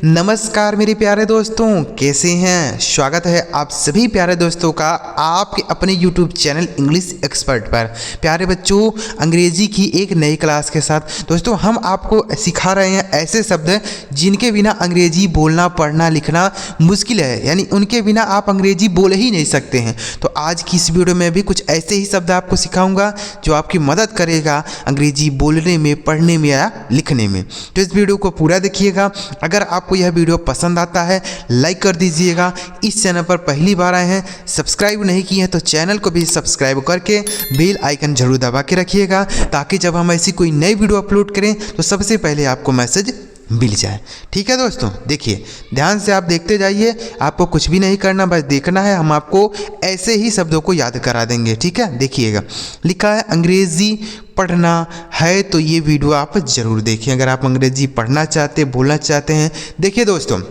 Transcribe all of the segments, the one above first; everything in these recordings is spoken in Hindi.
नमस्कार मेरे प्यारे दोस्तों, कैसे हैं। स्वागत है आप सभी प्यारे दोस्तों का आपके अपने YouTube चैनल इंग्लिश एक्सपर्ट पर। प्यारे बच्चों, अंग्रेजी की एक नई क्लास के साथ दोस्तों हम आपको सिखा रहे हैं ऐसे शब्द जिनके बिना अंग्रेजी बोलना पढ़ना लिखना मुश्किल है, यानी उनके बिना आप अंग्रेजी बोल ही नहीं सकते हैं। तो आज की इस वीडियो में भी कुछ ऐसे ही शब्द आपको सिखाऊंगा जो आपकी मदद करेगा अंग्रेजी बोलने में, पढ़ने में या लिखने में। तो इस वीडियो को पूरा देखिएगा। अगर आपको यह वीडियो पसंद आता है लाइक कर दीजिएगा। इस चैनल पर पहली बार आए हैं, सब्सक्राइब नहीं किए हैं तो चैनल को भी सब्सक्राइब करके बेल आइकन जरूर दबा के रखिएगा, ताकि जब हम ऐसी कोई नई वीडियो अपलोड करें तो सबसे पहले आपको मैसेज मिल जाए। ठीक है दोस्तों, देखिए ध्यान से आप देखते जाइए, आपको कुछ भी नहीं करना, बस देखना है। हम आपको ऐसे ही शब्दों को याद करा देंगे। ठीक है, देखिएगा लिखा है अंग्रेजी पढ़ना है, तो ये वीडियो आप ज़रूर देखें अगर आप अंग्रेजी पढ़ना चाहते, बोलना चाहते हैं। देखिए दोस्तों,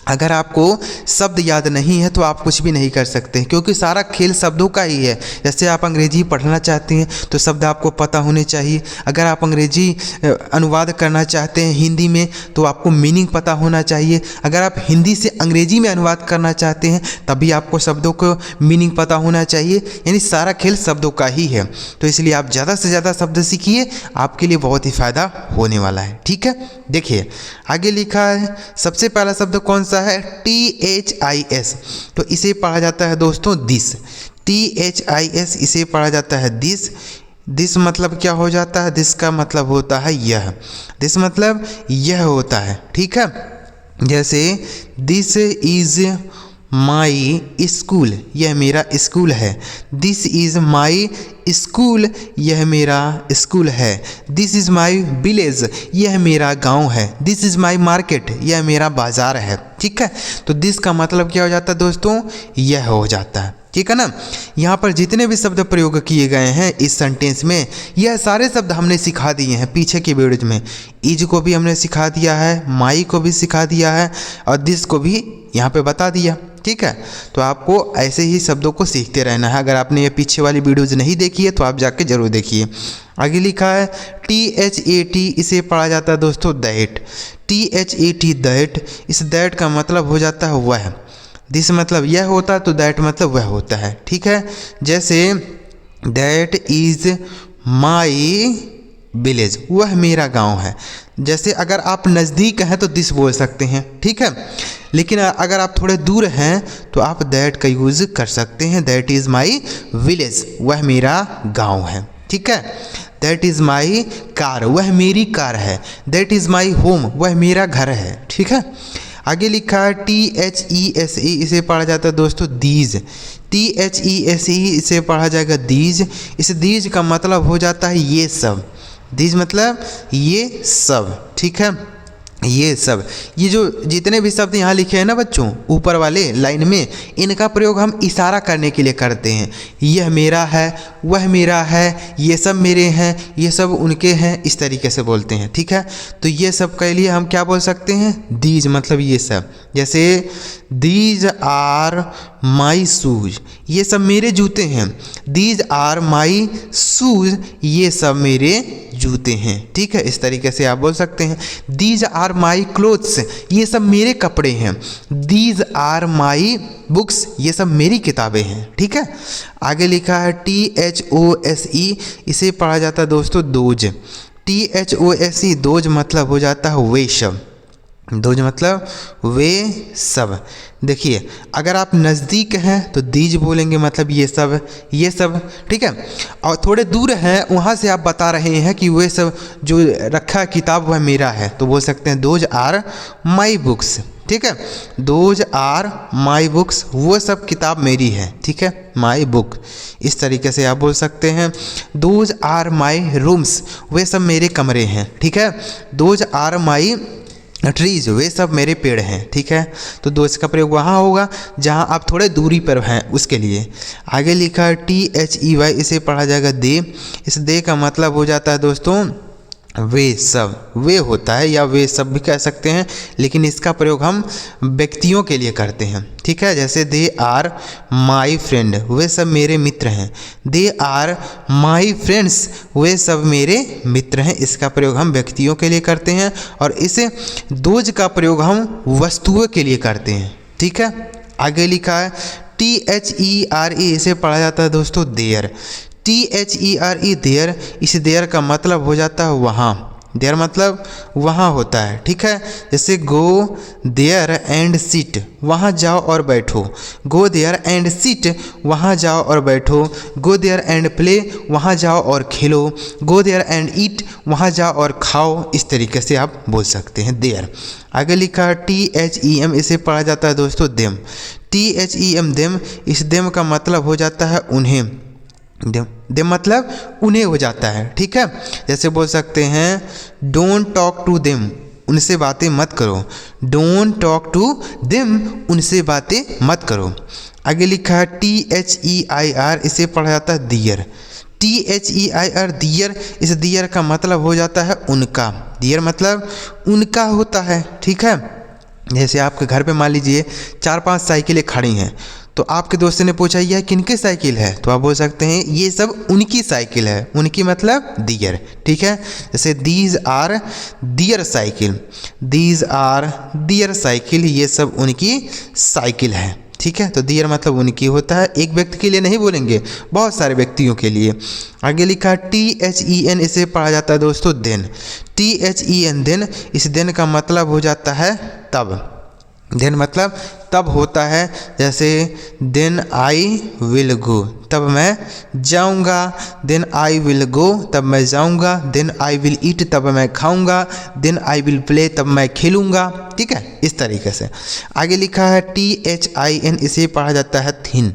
अगर आपको शब्द याद नहीं है तो आप कुछ भी नहीं कर सकते, क्योंकि सारा खेल शब्दों का ही है। जैसे आप अंग्रेजी पढ़ना चाहते हैं तो शब्द आपको पता होने चाहिए। अगर आप अंग्रेजी अनुवाद करना चाहते हैं हिंदी में तो आपको मीनिंग पता होना चाहिए। अगर आप हिंदी से अंग्रेजी में अनुवाद करना चाहते हैं तब भी आपको शब्दों को मीनिंग पता होना चाहिए, यानी सारा खेल शब्दों का ही है। तो इसलिए आप ज़्यादा से ज़्यादा शब्द सीखिए, आपके लिए बहुत ही फ़ायदा होने वाला है। ठीक है, देखिए आगे लिखा है, सबसे पहला शब्द कौन सा है? THIS। तो इसे पढ़ा जाता है दोस्तों दिस। THIS इसे पढ़ा जाता है दिस। दिस मतलब क्या हो जाता है? दिस का मतलब होता है यह। दिस मतलब यह होता है। ठीक है, जैसे दिस इज माई स्कूल, यह मेरा स्कूल है। दिस इज़ माई स्कूल, यह मेरा स्कूल है। दिस इज़ माई विलेज, यह मेरा गांव है। दिस इज़ माई मार्केट, यह मेरा बाज़ार है। ठीक है, तो दिस का मतलब क्या हो जाता है दोस्तों? यह हो जाता है। ठीक है ना। यहाँ पर जितने भी शब्द प्रयोग किए गए हैं इस सेंटेंस में, यह सारे शब्द हमने सिखा दिए हैं पीछे के वीडियोज में। इज को भी हमने सिखा दिया है, माई को भी सिखा दिया है और दिस को भी यहाँ पे बता दिया। ठीक है, तो आपको ऐसे ही शब्दों को सीखते रहना है। अगर आपने ये पीछे वाली वीडियोज़ नहीं देखी है तो आप जाके जरूर देखिए। आगे लिखा है THAT, इसे पढ़ा जाता है दोस्तों दैट। THAT दैट, इस दैट का मतलब हो जाता है वह। दिस मतलब यह होता है तो दैट मतलब वह होता है। ठीक है, जैसे दैट इज़ माई विलेज, वह मेरा गांव है। जैसे अगर आप नज़दीक हैं तो दिस बोल सकते हैं। ठीक है, लेकिन अगर आप थोड़े दूर हैं तो आप दैट का यूज़ कर सकते हैं। दैट इज़ माई विलेज, वह मेरा गांव है। ठीक है, दैट इज़ माई कार, वह मेरी कार है। दैट इज़ माई होम, वह मेरा घर है। ठीक है, आगे लिखा है THESE, इसे पढ़ा जाता है दोस्तों दीज। THESE इसे पढ़ा जाएगा दीज। इस दीज का मतलब हो जाता है ये सब। दीज मतलब ये सब। ठीक है, ये सब, ये जो जितने भी शब्द यहाँ लिखे हैं ना बच्चों ऊपर वाले लाइन में, इनका प्रयोग हम इशारा करने के लिए करते हैं। यह मेरा है, वह मेरा है, ये सब मेरे हैं, ये सब उनके हैं, इस तरीके से बोलते हैं। ठीक है, तो ये सब के लिए हम क्या बोल सकते हैं? दीज मतलब ये सब। जैसे दीज आर माई शूज, ये सब मेरे जूते हैं। दीज आर माई शूज, ये सब मेरे जूते हैं। ठीक है, इस तरीके से आप बोल सकते हैं। दीज आर माई क्लोथ्स, ये सब मेरे कपड़े हैं। दीज आर माई बुक्स, ये सब मेरी किताबें हैं। ठीक है, आगे लिखा है THOSE, इसे पढ़ा जाता है दोस्तों दोज। THOSE दोज मतलब हो जाता है वे सब। दोज मतलब वे सब। देखिए अगर आप नज़दीक हैं तो दीज बोलेंगे, मतलब ये सब, ये सब। ठीक है, और थोड़े दूर हैं वहाँ से आप बता रहे हैं कि वे सब जो रखा किताब वह मेरा है, तो बोल सकते हैं दोज आर माई बुक्स। ठीक है, दोज आर माई बुक्स, वो सब किताब मेरी है। ठीक है, माई बुक, इस तरीके से आप बोल सकते हैं। दोज आर माई रूम्स, वे सब मेरे कमरे हैं। ठीक है, दोज आर माई ट्रीज, वे सब मेरे पेड़ हैं। ठीक है, तो दोस्त का प्रयोग वहाँ होगा जहाँ आप थोड़े दूरी पर हैं उसके लिए। आगे लिखा है THEY, इसे पढ़ा जाएगा दे। इस दे का मतलब हो जाता है दोस्तों वे सब, वे होता है या वे सब भी कह सकते हैं, लेकिन इसका प्रयोग हम व्यक्तियों के लिए करते हैं, ठीक है। जैसे दे आर माई फ्रेंड, वे सब मेरे मित्र हैं। दे आर माई फ्रेंड्स, वे सब मेरे मित्र हैं। इसका प्रयोग हम व्यक्तियों के लिए करते हैं और इस दोज का प्रयोग हम वस्तुओं के लिए करते हैं, ठीक है। आगे लिखा है THERE, इसे पढ़ा जाता है दोस्तों देयर। THERE देयर, इस देयर का मतलब हो जाता है वहाँ। देयर मतलब वहाँ होता है, ठीक है। जैसे गो देयर एंड सिट, वहाँ जाओ और बैठो। गो देयर एंड सिट, वहाँ जाओ और बैठो। गो देयर एंड प्ले, वहाँ जाओ और खेलो। गो देयर एंड ईट, वहाँ जाओ और खाओ। इस तरीके से आप बोल सकते हैं देयर। आगे लिखा है THEM, इसे पढ़ा जाता है दोस्तों देम। THEM देम, इस देम का मतलब हो जाता है उन्हें। देम मतलब उन्हें हो जाता है, ठीक है। जैसे बोल सकते हैं डोंट टॉक टू देम, उनसे बातें मत करो। डोंट टॉक टू देम, उनसे बातें मत करो। आगे लिखा है THEIR, इसे पढ़ा जाता है दियर। THEIR दियर, इस दियर का मतलब हो जाता है उनका। दियर मतलब उनका होता है, ठीक है। जैसे आपके घर पे मान लीजिए 4-5 साइकिलें खड़ी हैं, तो आपके दोस्त ने पूछा यह किनकी साइकिल है, तो आप बोल सकते हैं ये सब उनकी साइकिल है। उनकी मतलब दियर, ठीक है। जैसे these are their cycle, these are their cycle, ये सब उनकी साइकिल है, ठीक है। तो दियर मतलब उनकी होता है, एक व्यक्ति के लिए नहीं बोलेंगे, बहुत सारे व्यक्तियों के लिए। आगे लिखा THEN, इसे पढ़ा जाता है दोस्तों देन। THEN देन, इस देन का मतलब हो जाता है तब। देन मतलब तब होता है। जैसे देन आई विल गो, तब मैं जाऊंगा। देन आई विल गो, तब मैं जाऊंगा। देन आई विल ईट, तब मैं खाऊंगा। देन आई विल प्ले, तब मैं खेलूंगा, ठीक है। इस तरीके से आगे लिखा है THIN, इसे पढ़ा जाता है थिन।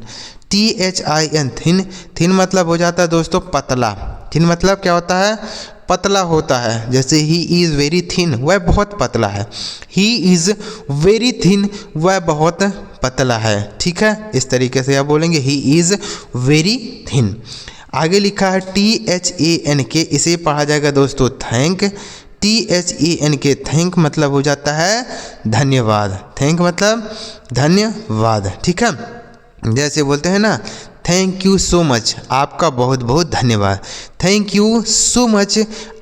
THIN थिन, थिन मतलब हो जाता है दोस्तों पतला। थिन मतलब क्या होता है, पतला होता है। जैसे ही इज़ वेरी थिन, वह बहुत पतला है। ही इज़ वेरी थिन, वह बहुत पतला है, ठीक है। इस तरीके से आप बोलेंगे ही इज़ वेरी थिन। आगे लिखा है THANK, इसे पढ़ा जाएगा दोस्तों थैंक। THANK थैंक मतलब हो जाता है धन्यवाद। थैंक मतलब धन्यवाद, ठीक है। जैसे बोलते हैं ना थैंक यू सो मच, आपका बहुत बहुत धन्यवाद। थैंक यू सो मच,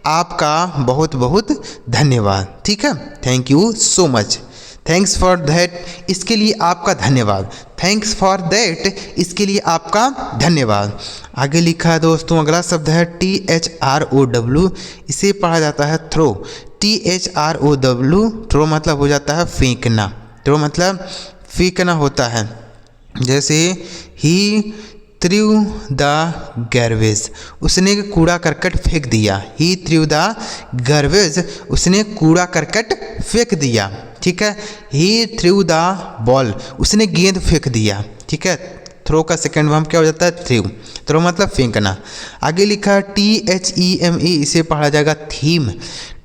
आपका बहुत बहुत धन्यवाद, ठीक है। Thank you so much. Thanks for that, इसके लिए आपका धन्यवाद। थैंक्स फॉर दैट, इसके लिए आपका धन्यवाद। आगे लिखा है दोस्तों अगला शब्द है THROW, इसे पढ़ा जाता है थ्रो। THROW, थ्रो मतलब हो जाता है फेंकना। थ्रो मतलब फेंकना होता है। जैसे ही थ्रू द गार्बेज, उसने कूड़ा करकट फेंक दिया। ही थ्रू द गार्बेज, उसने कूड़ा करकट फेंक दिया, ठीक है। ही थ्रू द बॉल, उसने गेंद फेंक दिया, ठीक है। थ्रो का सेकंड फॉर्म क्या हो जाता है थ्रू। थ्रो मतलब फेंकना। आगे लिखा THEME, इसे पढ़ा जाएगा थीम।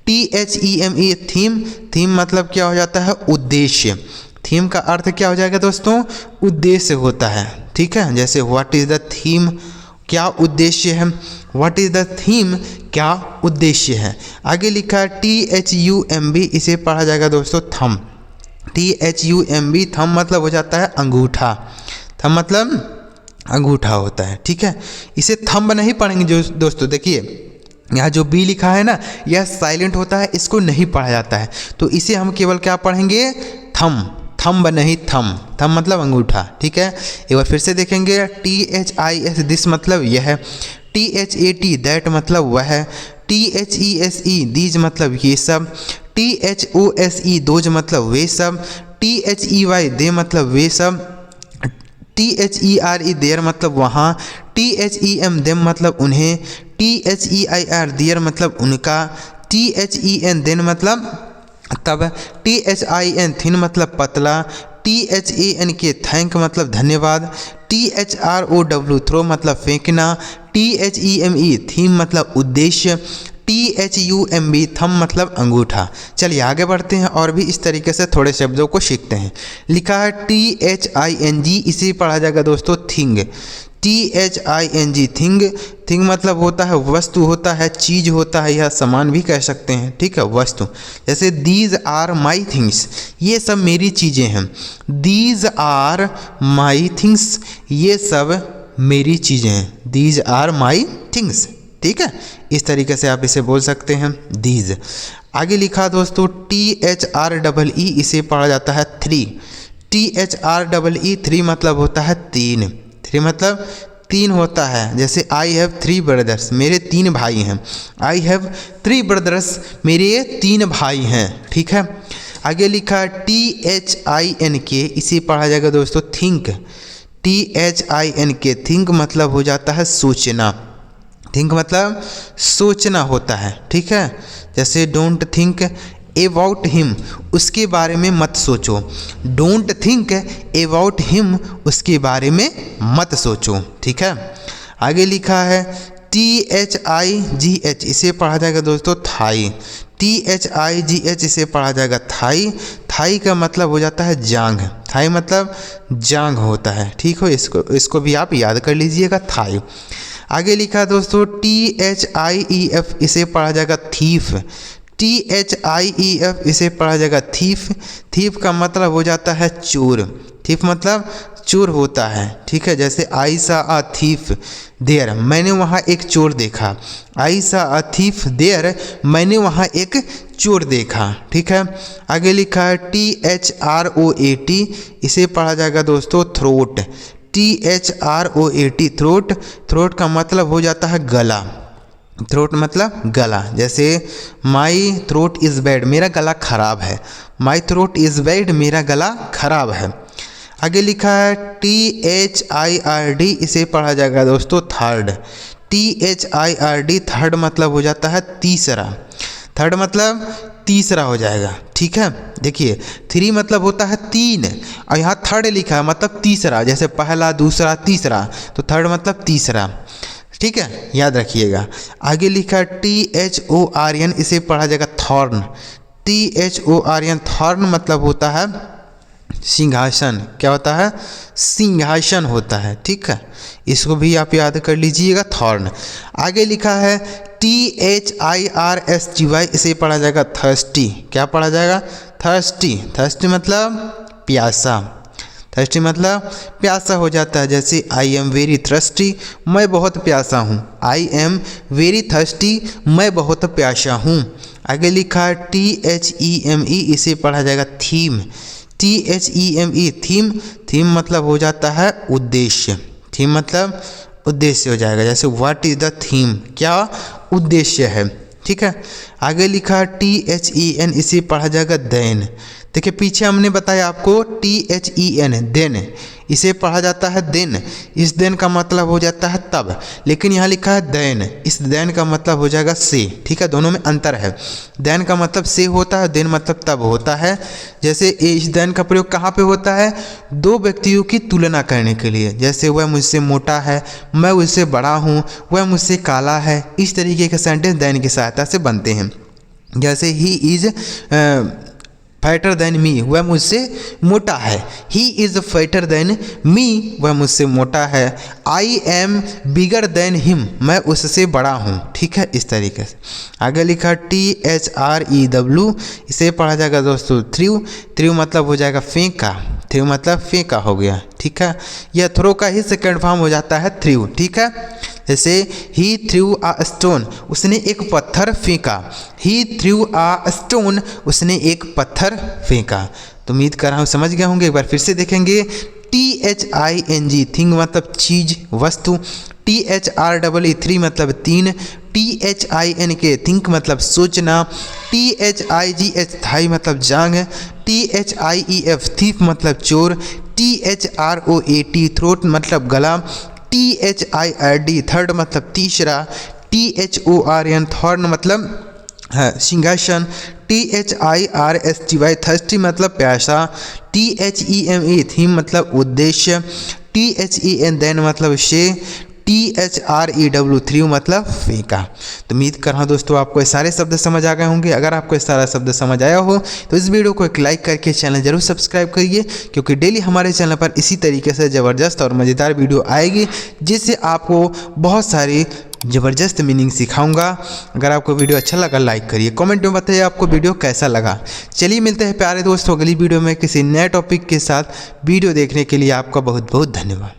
THEME थीम, थीम मतलब क्या हो जाता है उद्देश्य। थीम का अर्थ क्या हो जाएगा दोस्तों, उद्देश्य होता है, ठीक है। जैसे व्हाट इज़ द थीम, क्या उद्देश्य है। व्हाट इज़ द थीम, क्या उद्देश्य है। आगे लिखा THUMB, इसे पढ़ा जाएगा दोस्तों थम। THUMB थम मतलब हो जाता है अंगूठा। थम मतलब अंगूठा होता है, ठीक है। इसे थंब नहीं पढ़ेंगे जो दोस्तों, देखिए यहाँ जो बी लिखा है ना, यह साइलेंट होता है, इसको नहीं पढ़ा जाता है। तो इसे हम केवल क्या पढ़ेंगे, थम। थंब नहीं थम। थम मतलब अंगूठा, ठीक है। एक बार फिर से देखेंगे THIS, दिस मतलब यह। THAT दैट मतलब वह। THESE दीज मतलब ये सब। THOSE दोज मतलब वे सब। THEY दे मतलब वे सब। THERE देयर मतलब वहाँ। THEM देम मतलब उन्हें। THEIR दियर मतलब उनका। THEN देन मतलब तब। THIN थिन मतलब पतला। THANK थैंक मतलब धन्यवाद। THROW थ्रो मतलब फेंकना। THEME थीम मतलब उद्देश्य। THUMB थम मतलब अंगूठा। चलिए आगे बढ़ते हैं और भी इस तरीके से थोड़े शब्दों को सीखते हैं। लिखा है THING, इसे पढ़ा जाएगा दोस्तों थिंग। THING थिंग, थिंग मतलब होता है वस्तु, होता है चीज़, होता है या सामान भी कह सकते हैं, ठीक है, वस्तु। जैसे दीज आर माई थिंग्स, ये सब मेरी चीज़ें हैं। दीज आर माई थिंग्स, ये सब मेरी चीज़ें हैं। दीज आर माई थिंग्स, ठीक है, इस तरीके से आप इसे बोल सकते हैं, दीज। आगे लिखा दोस्तों THREE, इसे पढ़ा जाता है थ्री। THREE, थ्री मतलब होता है तीन। थ्री मतलब तीन होता है। जैसे आई हैव 3 ब्रदर्स, मेरे 3 भाई हैं। आई हैव 3 ब्रदर्स, मेरे 3 भाई हैं, ठीक है। आगे लिखा THINK, इसे पढ़ा जाएगा दोस्तों थिंक। THINK, थिंक मतलब हो जाता है सोचना। थिंक मतलब सोचना होता है, ठीक है। जैसे डोंट थिंक अबाउट हिम, उसके बारे में मत सोचो। डोंट थिंक अबाउट हिम, उसके बारे में मत सोचो, ठीक है। आगे लिखा है THIGH, इसे पढ़ा जाएगा दोस्तों थाई। THIGH, इसे पढ़ा जाएगा थाई। थाई का मतलब हो जाता है जांघ। थाई मतलब जांघ होता है, ठीक हो, इसको भी आप याद कर लीजिएगा, थाई। आगे लिखा दोस्तों THIEF, इसे पढ़ा जाएगा थीफ। THIEF, इसे पढ़ा जाएगा थीफ। थीफ का मतलब हो जाता है चोर। थीफ मतलब चोर होता है, ठीक है। जैसे आई सा अ थीफ देयर, मैंने वहाँ एक चोर देखा। आई सा अ थीफ देयर, मैंने वहाँ एक चोर देखा, ठीक है। आगे लिखा है THROAT, इसे पढ़ा जाएगा दोस्तों थ्रोट। THROAT, throat. थ्रोट का मतलब हो जाता है गला। थ्रोट मतलब गला। जैसे माई थ्रोट इज़ बैड, मेरा गला खराब है। माई थ्रोट इज़ बैड, मेरा गला खराब है। आगे लिखा है THIRD, इसे पढ़ा जाएगा दोस्तों थर्ड। THIRD, थर्ड मतलब हो जाता है तीसरा। थर्ड मतलब तीसरा हो जाएगा, ठीक है। देखिए थ्री मतलब होता है तीन, और यहाँ थर्ड लिखा है मतलब तीसरा। जैसे पहला, दूसरा, तीसरा, तो थर्ड मतलब तीसरा, ठीक है, याद रखिएगा। आगे लिखा THORN, इसे पढ़ा जाएगा थॉर्न। THORN, थॉर्न मतलब होता है सिंहासन। क्या होता है? सिंहासन होता है, ठीक है, इसको भी आप याद कर लीजिएगा, थॉर्न। आगे लिखा है THIRSTY, इसे पढ़ा जाएगा थर्स्टी। क्या पढ़ा जाएगा? थर्स्टी। थर्स्टी मतलब प्यासा। थर्स्टी मतलब प्यासा हो जाता है। जैसे आई एम वेरी थर्स्टी, मैं बहुत प्यासा हूँ। आई एम वेरी थर्स्टी, मैं बहुत प्यासा हूँ। आगे लिखा है THEME, इसे पढ़ा जाएगा थीम। THEME, theme. थीम मतलब हो जाता है उद्देश्य। थीम मतलब उद्देश्य हो जाएगा। जैसे व्हाट इज द थीम, क्या उद्देश्य है, ठीक है। आगे लिखा THEN, इसे पढ़ा जाएगा देन। देखिए पीछे हमने बताया आपको THEN, देन, इसे पढ़ा जाता है देन। इस देन का मतलब हो जाता है तब, लेकिन यहाँ लिखा है देन, इस देन का मतलब हो जाएगा से, ठीक है, दोनों में अंतर है। देन का मतलब से होता है, देन मतलब तब होता है। जैसे इस देन का प्रयोग कहाँ पे होता है? दो व्यक्तियों की तुलना करने के लिए। जैसे वह मुझसे मोटा है, मैं उससे बड़ा हूँ, वह मुझसे काला है, इस तरीके के सेंटेंस देन की सहायता से बनते हैं। जैसे he is fatter than me, वह मुझसे मोटा है। He is fatter than me, वह मुझसे मोटा है। I am bigger than him, मैं उससे बड़ा हूँ, ठीक है, इस तरीके से। आगे लिखा THREW, इसे पढ़ा जाएगा दोस्तों थ्रू। थ्रू मतलब हो जाएगा फेंका। थ्रू मतलब फेंका हो गया, ठीक है। यह थ्रो का ही सेकंड फॉर्म हो जाता है थ्रू, ठीक है। जैसे ही थ्रू अ स्टोन, उसने एक पत्थर फेंका। ही थ्रू अ स्टोन, उसने एक पत्थर फेंका। तो उम्मीद कर रहा हूँ समझ गए होंगे। एक बार फिर से देखेंगे। THING, थिंग मतलब चीज, वस्तु। THREE मतलब तीन। THINK, थिंक मतलब सोचना। THIGH, थाई मतलब जांग। THIEF, थीफ मतलब चोर। THROAT, थ्रोट मतलब गला। THIRD, थर्ड मतलब तीसरा। THORN, थॉर्न मतलब सिंहासन। THIRSTY, थर्स्टी मतलब प्यासा। THEME, थीम मतलब उद्देश्य। THEN, देन मतलब से। THREW मतलब फेंका। तो उम्मीद कर रहा हूँ दोस्तों आपको ये सारे शब्द समझ आ गए होंगे। अगर आपको ये सारा शब्द समझ आया हो तो इस वीडियो को एक लाइक करके चैनल जरूर सब्सक्राइब करिए, क्योंकि डेली हमारे चैनल पर इसी तरीके से ज़बरदस्त और मज़ेदार वीडियो आएगी जिससे आपको बहुत सारी ज़बरदस्त मीनिंग सिखाऊंगा। अगर आपको वीडियो अच्छा लगा लाइक करिए, कमेंट में बताइए आपको वीडियो कैसा लगा। चलिए मिलते हैं प्यारे दोस्तों अगली वीडियो में किसी नए टॉपिक के साथ। वीडियो देखने के लिए आपका बहुत बहुत धन्यवाद।